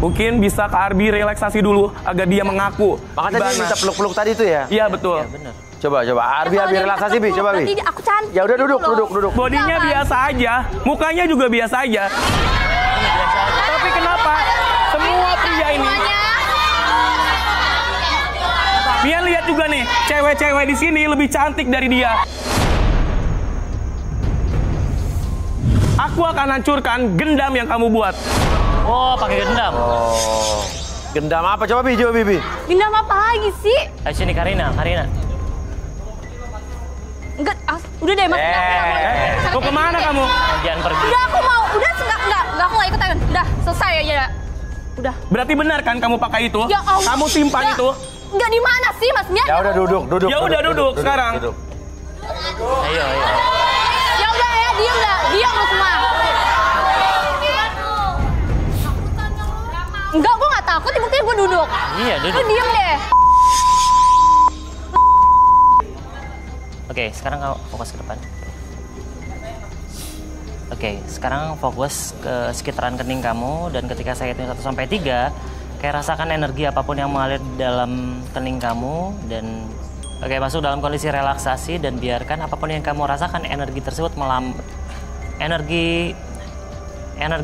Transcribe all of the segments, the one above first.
Mungkin bisa Kak Arbi relaksasi dulu agar dia mengaku. Makanya tadi minta peluk-peluk tadi itu ya? Iya betul. Iya benar. Coba Arbi relaksasi Bi, coba Bi. Aku cantik. Ya udah duduk. Bodinya biasa aja, mukanya juga biasa aja. Tapi kenapa semua pria ini? Mian lihat juga nih, cewek-cewek di sini lebih cantik dari dia. Aku akan hancurkan gendam yang kamu buat. Oh, pakai gendam. Oh. Gendam apa? Coba Bi. Gendam apa lagi sih? Ayo sini Karina. Enggak, udah deh mas. Mau kemana kamu? Jangan pergi. Udah aku mau, enggak aku nggak ikutan. Udah selesai aja. Udah. Berarti benar kan kamu pakai itu? Ya Allah. Kamu simpan Enggak. itu? Enggak di mana sih mas Mian? Ya udah duduk. Ya udah duduk sekarang. Ayo. Ya udah ya, diam lu semua. Enggak, gue nggak takut, buktinya gue duduk. Iya, duduk. Lu diem deh. Oke, sekarang kamu fokus ke depan. Oke, sekarang fokus ke sekitaran kening kamu dan ketika saya hitung 1 sampai 3, kayak rasakan energi apapun yang mengalir dalam kening kamu dan masuk dalam kondisi relaksasi dan biarkan apapun yang kamu rasakan energi tersebut energi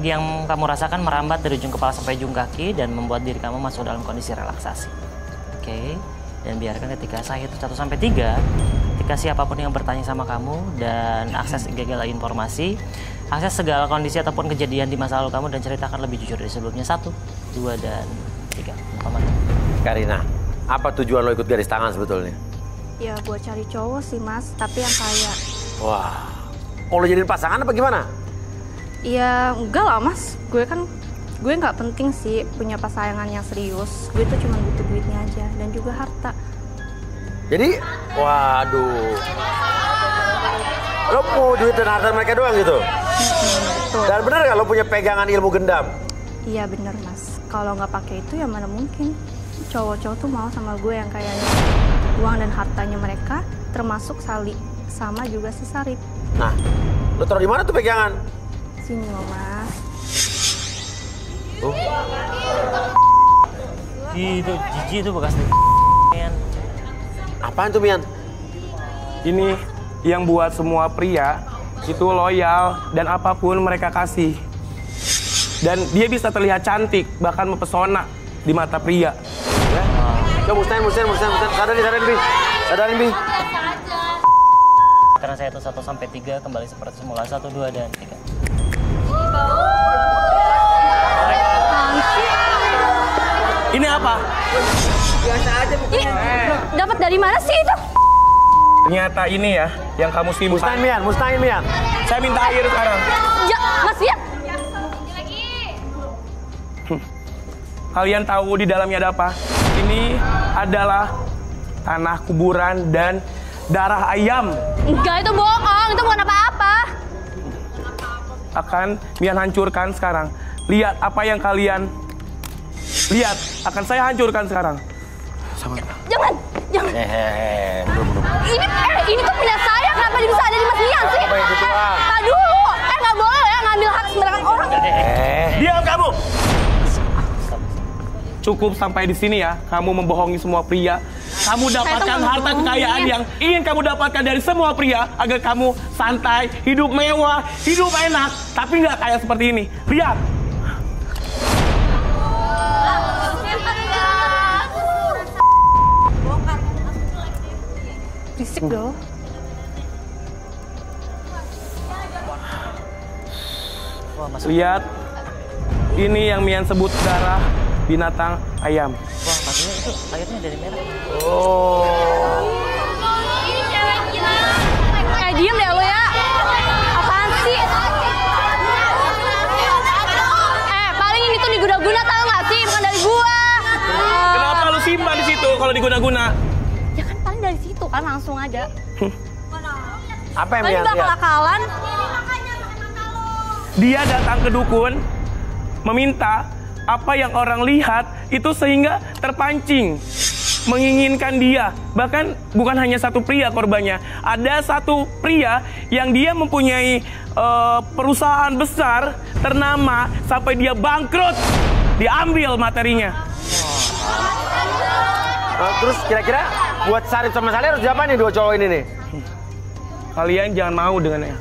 yang kamu rasakan merambat dari ujung kepala sampai ujung kaki dan membuat diri kamu masuk dalam kondisi relaksasi. Oke, dan biarkan ketika saya hitung 1 sampai 3, ketika siapapun yang bertanya sama kamu dan akses segala informasi, akses segala kondisi ataupun kejadian di masa lalu kamu dan ceritakan lebih jujur dari sebelumnya. 1, 2, dan 3. Karina, apa tujuan lo ikut garis tangan sebetulnya? Ya buat cari cowok sih mas, tapi yang kaya. Wah, mau lo jadiin pasangan apa gimana? Ya enggak lah mas, gue nggak penting sih punya pasangan yang serius. Gue tuh cuma butuh duitnya aja dan juga harta. Jadi, waduh. Lo mau duit dan harta mereka doang gitu? Betul. Dan bener gak lo punya pegangan ilmu gendam? Iya bener mas, kalau nggak pakai itu ya mana mungkin. Cowok-cowok tuh mau sama gue yang kayaknya uang dan hartanya mereka, termasuk Sali, sama juga si Sarip. Nah, lo taruh di mana tuh pegangan? Sini loh mas. Itu jijik itu bekas Mian. Apaan tuh Mian? Ini yang buat semua pria itu loyal dan apapun mereka kasih. Dan dia bisa terlihat cantik, bahkan mempesona di mata pria. Ya? Coba mustain. Sadarin Bi. Karena saya hitung 1 sampai 3 kembali seperti semula. 1, 2, dan 3. Ini apa? Dapat dari mana sih itu? Ternyata ini ya yang kamu simpan. Mustain Mian. Saya minta air sekarang. Ya mas ya. Kalian tahu di dalamnya ada apa? Ini adalah tanah kuburan dan darah ayam. Enggak, itu bohong, itu bukan apa-apa. Akan Mian hancurkan sekarang. Lihat apa yang kalian lihat, akan saya hancurkan sekarang. Jangan. Belum. Ini tuh punya saya, kenapa dia bisa ada di Mas Mian sih? Apa yang gitu ah? Tak dulu, nggak boleh ya ngambil hak sembarangan orang. Diam kamu. Cukup sampai di sini ya. Kamu membohongi semua pria. Kamu dapatkan harta kekayaan yang ingin kamu dapatkan dari semua pria agar kamu santai, hidup mewah, hidup enak, tapi nggak kayak seperti ini. Lihat. Berisik loh. Lihat. Ini yang Mian sebut darah binatang ayam. Wah, maksudnya itu airnya dari merah. Oh. Diem deh lo ya. Apaan sih? Paling ini tuh diguna-guna tau gak sih? Bukan dari gua. Kenapa lu simpan di situ kalau diguna-guna? Ya kan paling dari situ kan langsung aja. Apa yang Paling Mian bakal lihat? akalan. Dia datang ke dukun meminta apa yang orang lihat itu sehingga terpancing menginginkan dia. Bahkan bukan hanya satu pria korbannya, ada satu pria yang dia mempunyai perusahaan besar ternama sampai dia bangkrut diambil materinya. Terus kira-kira buat Sarip sama Salih harus diapain nih dua cowok ini nih? Kalian jangan mau dengannya.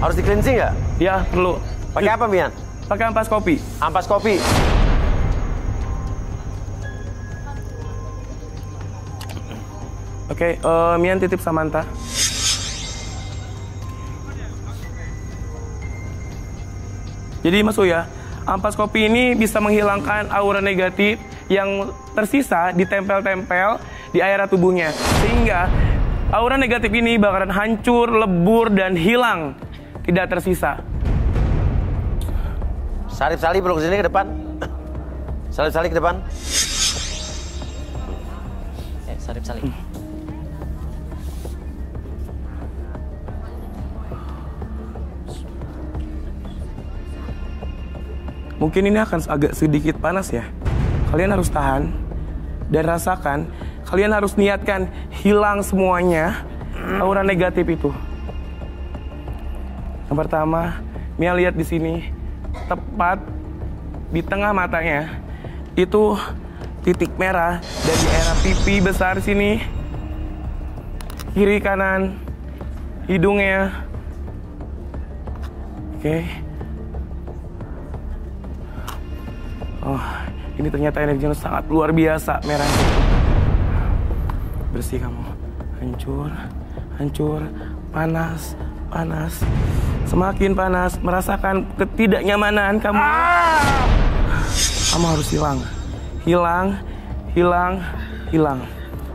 Harus di cleansing nggak? Ya, perlu. Pakai apa, Mian? Pakai ampas kopi. Ampas kopi. Oke, Mian titip Samantha. Jadi Mas Uya, ampas kopi ini bisa menghilangkan aura negatif yang tersisa ditempel-tempel di area tubuhnya. Sehingga aura negatif ini bakalan hancur, lebur, dan hilang. Tidak tersisa. Sarip Salih perlu kesini ke depan. Sarip Salih ke depan. Sarip Salih. Mungkin ini akan agak sedikit panas ya. Kalian harus tahan dan rasakan. Kalian harus niatkan hilang semuanya aura negatif itu. Yang pertama, Mia lihat di sini, tepat di tengah matanya itu titik merah dan di area pipi besar sini, kiri kanan, hidungnya. Oke. Oh, ini ternyata energinya sangat luar biasa merah. Bersih kamu. Hancur, hancur, panas, panas. Semakin panas, merasakan ketidaknyamanan kamu. Kamu harus hilang. Hilang, hilang, hilang.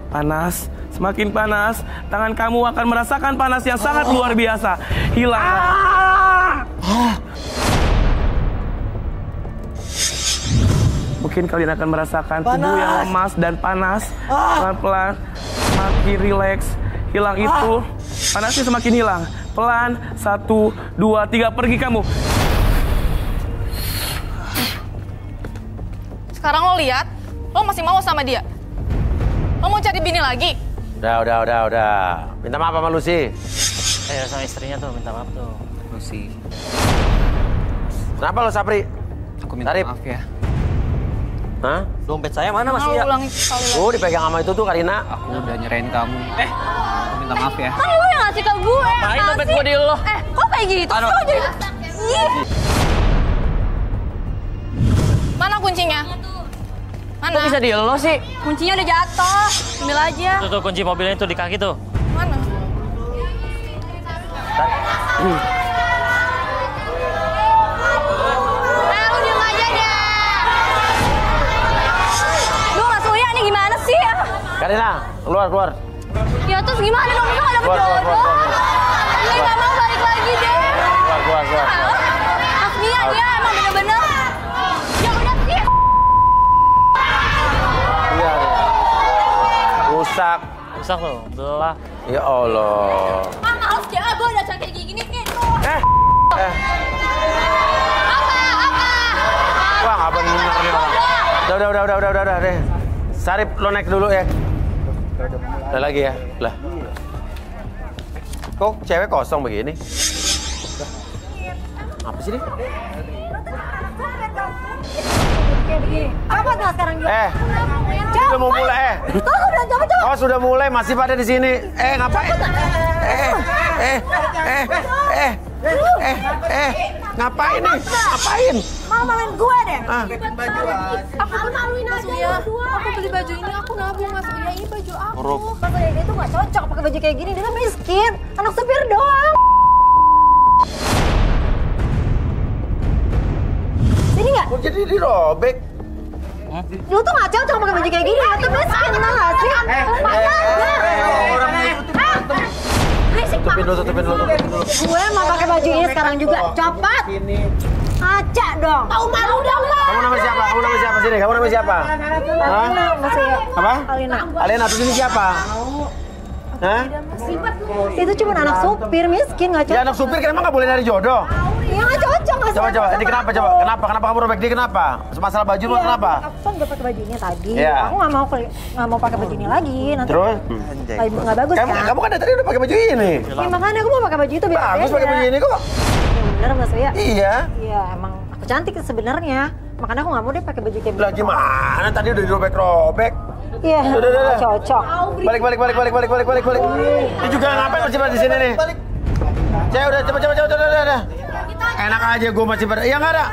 Panas, semakin panas, tangan kamu akan merasakan panas yang sangat luar biasa. Hilang. Mungkin kalian akan merasakan tubuh yang lemas dan panas. Pelan-pelan, semakin rileks. Hilang itu, panasnya semakin hilang. Pelan, 1, 2, 3, pergi kamu. Sekarang lo lihat, lo masih mau sama dia. Lo mau cari bini lagi? Udah. Minta maaf sama Lucy. Sama istrinya tuh, minta maaf tuh. Lucy, Kenapa lo, Sapri? aku minta Sarip. maaf ya. Hah? Dompet saya mana Mas Mau Uya? ulangi sekali lagi. Oh, dipegang sama itu tuh Karina. Aku udah nyerahin kamu. Aku minta maaf ya. Kan lo yang ngasih ke gue. Main dompet gue di lo. Kok kayak gitu? Kok jadi... Ih. Mana kuncinya? Mana? Kok bisa di lo sih? Kuncinya udah jatuh. Ambil aja. Tuh kunci mobilnya tuh di kaki tuh. Mana? Lu diem aja deh. Duh, Mas Uya ini gimana sih? Karina, keluar. Ya terus gimana dong? Kita gak dapet Keluar. jodoh. Ini gak mau balik lagi deh. Keluar. Mas Mia, dia emang bener-bener. Ya udah sih. Iya. Rusak. Rusak tuh, belah. Ya Allah. Males deh, gue udah kayak gini nih. Wah, nggak bener nih orang. Udah deh. Sarip, lo naik dulu ya. Udah lagi ya. Lah. Kok cewek kosong begini? Apa sih ini? Apa tuh sekarang juga? Sudah mau mulai. Oh, sudah mulai, masih pada di sini. Ngapain? Ngapain nih? Ngapain? Mau main gue deh. Aku maluin aja berdua. Aku beli baju ini, aku nabung Mas Uya. Ini baju aku. Mas Uya itu gak cocok pakai baju kayak gini. Dia kan miskin. Anak supir doang. Sini gak? Kok jadi dirobek? Lu tuh gak cocok pakai baju kayak gini. Lu tuh miskin, tau gak sih? Tutupin dulu. Gue mau pakai baju ini sekarang juga. Cepat. Kaca dong. Tahu malu dong lo. Kamu nama siapa? Sini, kamu nama siapa? Hah? Mas Uya. Apa? Alina. Alina, terus ini siapa? Hah? Itu cuma anak supir miskin, gak cocok. Ya anak supir kan emang nggak boleh nyari jodoh. Ya gak cocok. Gak Coba, cocok. ini kenapa? Kenapa kamu robek dia kenapa? Masalah baju lu kenapa? Aku kan udah pakai baju ini tadi. Iya. Aku nggak mau pakai baju ini lagi. Nanti Terus? nggak bagus kan? Kamu kan dari tadi udah pakai baju ini. Ya, makanya aku mau pakai baju itu biar Bagus beda. pakai baju ini kok. Ya bener Mas Uya. Iya. Iya emang aku cantik sebenarnya. Makanya aku nggak mau deh pakai baju kayak Lah gimana? Tadi udah dirobek-robek. Iya, Udah. cocok. Balik. Ini juga ngapain masih pada di sini nih? Saya udah cepet. Udah. Enak aja gue masih pada. Ya nggak ada.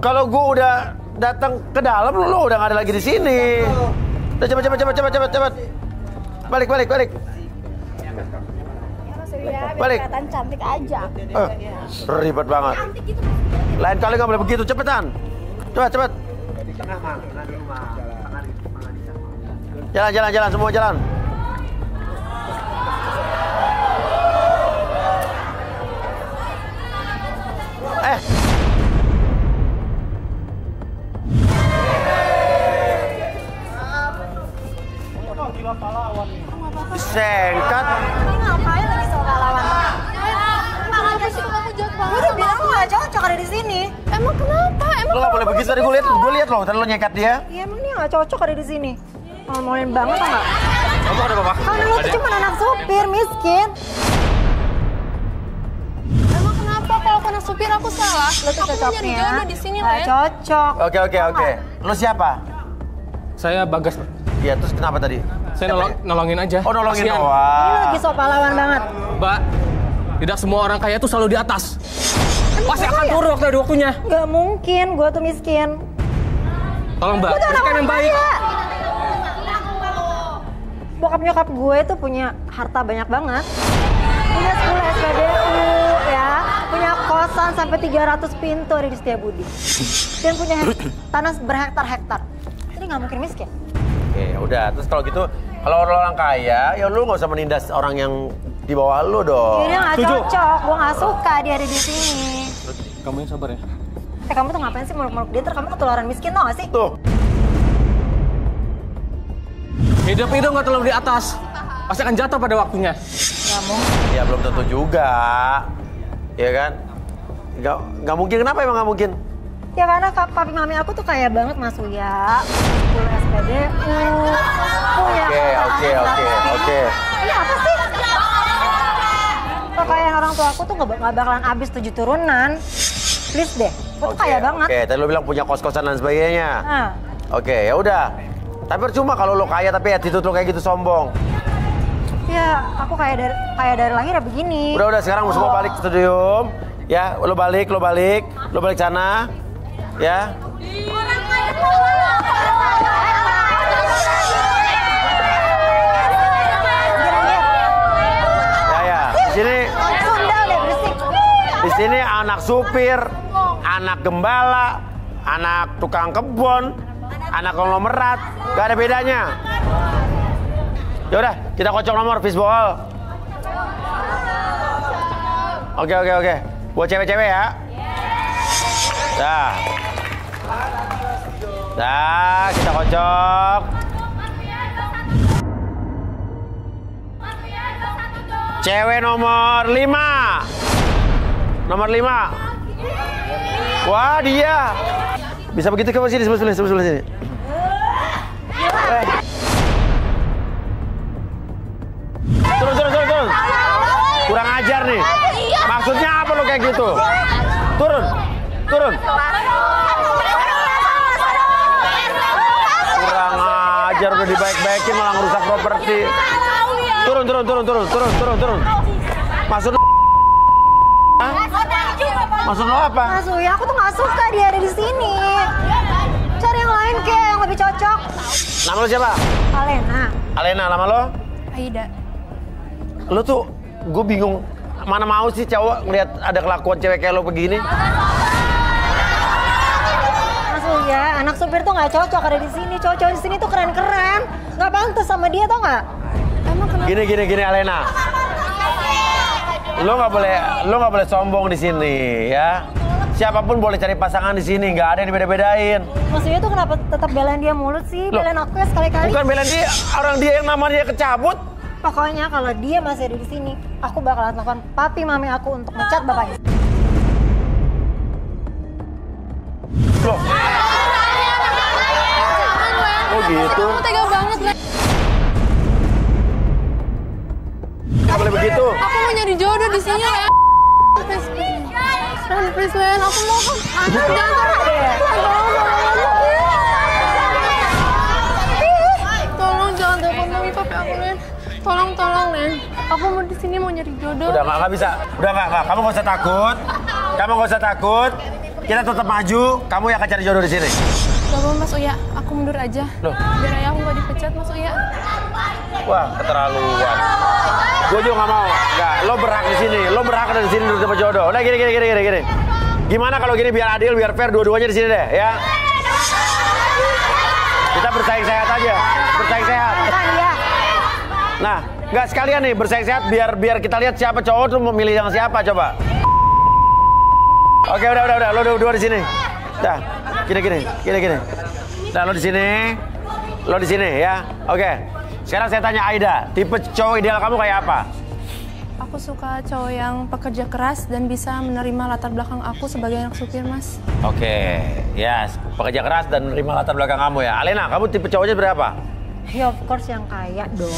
Kalau gue udah datang ke dalam, lu udah nggak ada lagi di sini. Udah cepet. Balik. Balik. Kelihatan cantik aja. Ribet banget. Lain kali nggak boleh begitu, cepetan. Cepet. Jalan, semua jalan. Sengkat. Ngapain lagi soal pahlawan? Kenapa sih kamu jahat banget? Gue udah bilang aku nggak cocok ada di sini. Emang kenapa? Lo nggak boleh begitu tadi gue lihat lo. Tadi lo nyekat dia. Iya emang dia nggak cocok ada di sini. Ngomongin banget tau nggak? Kamu ada apa? Karena lo tuh cuma anak supir miskin. Emang kenapa kalau aku anak supir aku salah? Lo tuh Aku mau nyari cocoknya jodoh di sini, nggak Len. cocok. Oke. Lo siapa? Saya Bagas. Iya, terus kenapa tadi? Saya nolongin aja. Oh, nolongin Kasihan. Ini doang. lagi soal pahlawan banget. Mbak, tidak semua orang kaya itu selalu di atas. Pasti akan turun waktu ada waktunya. Gak mungkin, gue tuh miskin. Tolong Mbak, Gue tuh anak berikan orang yang baik. kaya. Bokap nyokap gue tuh punya harta banyak banget. Punya 10 SPBU ya, punya kosan sampai 300 pintu ada di Setiabudi. Dan punya tanah berhektar-hektar. Jadi nggak mungkin miskin. Oke, udah. Terus kalau gitu, kalau orang kaya, ya lu nggak usah menindas orang yang di bawah lu dong. Dia nggak Setuju. cocok, gue nggak suka dia ada di sini. Kamu yang sabar ya. Kamu tuh ngapain sih meluk-meluk dia, terus kamu ketularan miskin tau gak sih? Tuh. Hidup itu nggak terlalu di atas. Pasti akan jatuh pada waktunya. Gak mungkin. Ya belum tentu juga. Ya kan? Nggak mungkin. Kenapa emang nggak mungkin? Ya karena papi mami aku tuh kaya banget Mas Uya. 10 SPBU. Punya Oke. Ini apa sih? Kekayaan orang tua aku tuh nggak bakalan habis 7 turunan. Please deh, aku tuh kaya banget. Oke, tadi lu bilang punya kos-kosan dan sebagainya. Nah, Oke, ya udah. Tapi percuma kalau lo kaya tapi attitude lo kayak gitu sombong. ya aku kaya dari lahir ya begini. Udah sekarang semua balik ke studio. Ya, lo balik sana. Ya. Ya. Di sini. Sundal deh berisik. Di sini anak supir, anak gembala, anak tukang kebun, anak konglomerat, gak ada bedanya. Yaudah, kita kocok nomor fishball. Oke. Buat cewek-cewek ya. Dah, kita kocok. Cewek nomor 5. Nomor 5. Wah, dia. Bisa begitu ke sini, sebelah sini. Turun. Kurang ajar nih. Maksudnya apa lo kayak gitu? Turun. Kurang ajar, udah dibaik-baikin malah ngerusak properti. Turun. Maksud lo? Hah? Maksud lo apa? Mas Uya, aku tuh gak suka dia ada di sini. Cari yang lain kek, yang lebih cocok. Nama lo siapa? Alena, nama lo? Aida. Lo tuh, gue bingung. Mana mau sih cowok ngeliat ada kelakuan cewek kayak lo begini? Mas Uya, anak supir tuh gak cocok ada di sini. Cowok-cowok di sini tuh keren-keren. Gak pantas sama dia tau gak? Emang kenapa? Gini Alena. Lo nggak boleh sombong di sini ya. Siapapun boleh cari pasangan di sini, nggak ada yang dibeda-bedain. Mas Uya tuh kenapa tetap belain dia mulut sih? Loh, Belain aku ya sekali-kali. Bukan belain dia, orang dia yang namanya kecabut. Pokoknya kalau dia masih ada di sini, aku bakalan telepon papi mami aku untuk ngecat bapaknya. Loh. Oh gitu. Kamu tega banget, Len. Nggak boleh begitu. Aku mau nyari jodoh di sini, Len. Please, Len, aku mohon. Jangan. Tolong, Nen. Aku mau di sini mau nyari jodoh. Udah nggak bisa. Udah nggak. Kamu nggak usah takut. Kamu nggak usah takut. Kita tetap maju. Kamu yang akan cari jodoh di sini. Gak mau Mas Uya, aku mundur aja. Loh? Biar ayah aku nggak dipecat Mas Uya. Wah, keterlaluan. Gue juga nggak mau. Nggak. Lo berhak di sini. Lo berhak ada di sini untuk dapat jodoh. Udah gini. Gimana kalau gini biar adil, biar fair dua-duanya di sini deh, ya? Kita bersaing sehat aja. Bersaing sehat. Nah, nggak sekalian nih bersaing sehat biar kita lihat siapa cowok tuh memilih yang siapa coba. Oke, udah. Lo dua di sini. Dah. Gini. Nah, lo di sini ya. Oke. Sekarang saya tanya Aida, tipe cowok ideal kamu kayak apa? Aku suka cowok yang pekerja keras dan bisa menerima latar belakang aku sebagai anak supir, Mas. Oke, ya, pekerja keras dan menerima latar belakang kamu ya. Alena, kamu tipe cowoknya berapa? Ya of course yang kaya dong.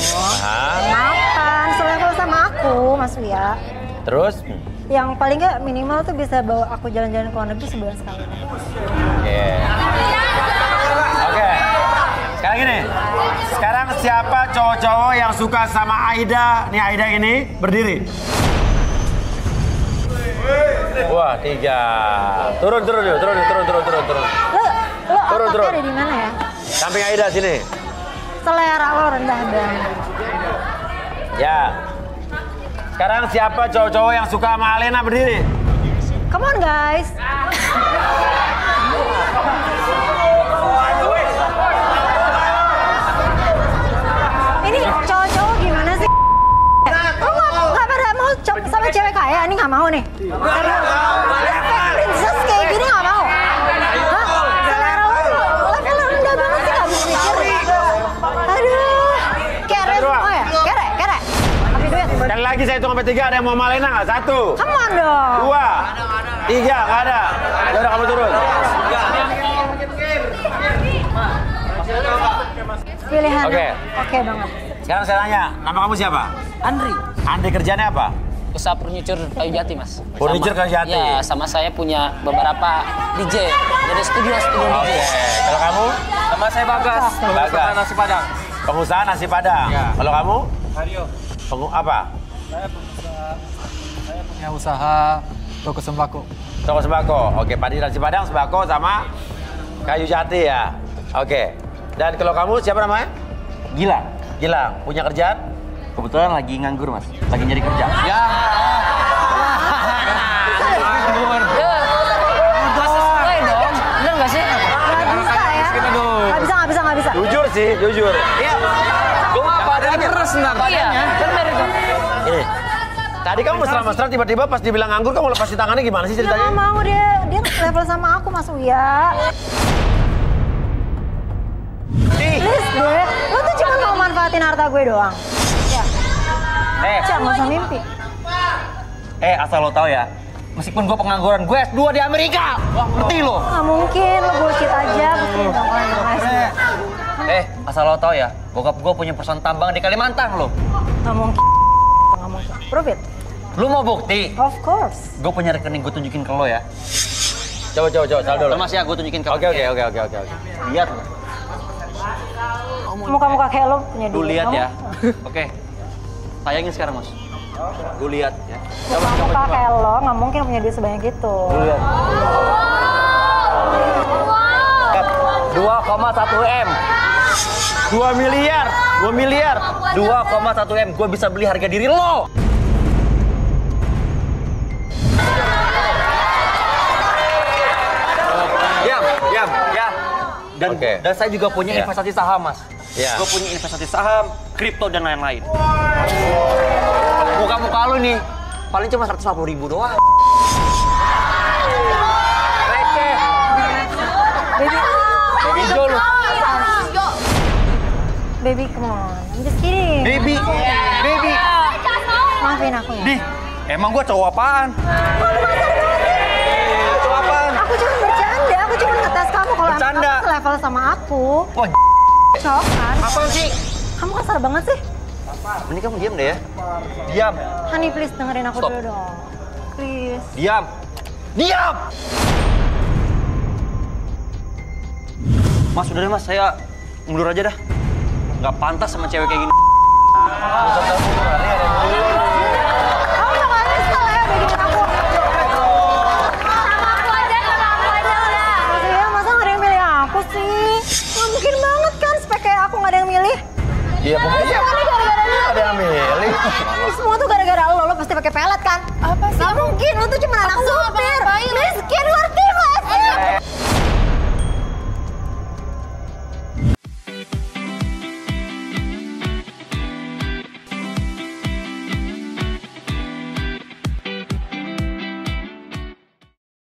Makan, selevel sama aku, Mas Uya. Terus? Yang paling nggak minimal tuh bisa bawa aku jalan-jalan ke luar negeri sebulan sekali. Oke. Sekarang gini. Sekarang siapa cowok-cowok yang suka sama Aida? Nih Aida ini berdiri. Wah, 3. Turun. Lo otaknya ada di mana ya? Samping Aida sini. Selera lo rendah banget. Ya. Sekarang siapa cowok-cowok yang suka sama Alena berdiri? Come on guys. Ini cowok-cowok gimana sih? Lo nggak pada mau sama cewek kaya? Ini nggak mau nih. Princess kayak gini nggak mau. Hah? Selera lo level rendah banget sih, nggak bisa mikir. Aduh. Kere. Oh ya, kere. Tapi duit. Sekali lagi saya hitung sampai 3, ada yang mau sama Alena nggak? 1. Come on dong. 2, 3, nggak ada. Ya udah kamu turun. Pilihannya Oke. Oke banget. Sekarang saya tanya, nama kamu siapa? Andri kerjanya apa? Usaha furniture kayu jati, Mas. Furniture kayu jati? Ya, sama saya punya beberapa DJ dari studio DJ. Oke. Kalau kamu? Nama saya Bagas, pengusaha nasi Padang. Pengusaha nasi Padang. Ya. Kalau kamu? Mario. Apa? Saya punya usaha toko sembako. Toko sembako. Oke, padi nasi Padang, sembako sama kayu jati ya. Oke. Dan kalau kamu siapa namanya? Gilang. Punya kerjaan? Kebetulan lagi nganggur, Mas. Lagi nyari kerja. Ya. Sesuai dong. Bener nggak sih? Nggak bisa. Jujur sih, jujur. Iya. Gue apa ada keras ntar. Iya, bener itu. Ini. Tadi kamu mesra-mesra tiba-tiba pas dibilang nganggur kamu lepasin tangannya gimana sih Ya ceritanya? nggak mau dia level sama aku Mas Uya. Please deh, lo tuh cuma mau manfaatin harta gue doang. Ya. Cak, nggak usah mimpi. Asal lo tahu ya, meskipun gue pengangguran, gue S2 di Amerika. Ngerti lo? Nggak mungkin, lo bullshit aja. Buktiin dong orang yang ngasih. Asal lo tahu ya, bokap gue punya perusahaan tambang di Kalimantan lo. Nggak mungkin. Prove it. Lu mau bukti? Of course. Gue punya rekening, gue tunjukin ke lo ya. Coba, saldo dulu. Mas ya, gue tunjukin ke lo. Oke. Lihat lo. Muka-muka kayak lo punya Lu duit. lihat ya. Oke. Tayangin sekarang, Mas. Lu lihat ya. Muka kayak lo nggak mungkin punya duit sebanyak itu. Lu lihat. 2,1 M. 2 miliar. 2,1 M. Gue bisa beli harga diri lo. Diam. Dan saya juga punya investasi saham, Mas. Gue punya investasi saham, kripto dan lain-lain. Muka-muka lu nih, paling cuma 150.000 doang. Receh. Baby Jo lu. Baby, come on. I'm just kidding. Baby. Maafin aku ya. Dih, emang gue cowok apaan? Cowok apaan? Aku cuma bercanda. Aku cuma ngetes kamu kalau emang Bercanda? kamu selevel sama aku. Wah, Cowok kan? apaan sih? Kamu kasar banget sih. Ini kamu diam deh ya. Diam. Honey, please dengerin aku Stop. dulu dong. Please. Diam. Mas, udah deh Mas, saya mundur aja dah. Nggak pantas sama cewek kayak gini. Iya, pokoknya ada yang milih. Ini semua tuh gara-gara lo pasti pakai pelet kan? Apa sih? Gak mungkin, lo tuh cuma anak supir. Miskin, ngerti gak sih?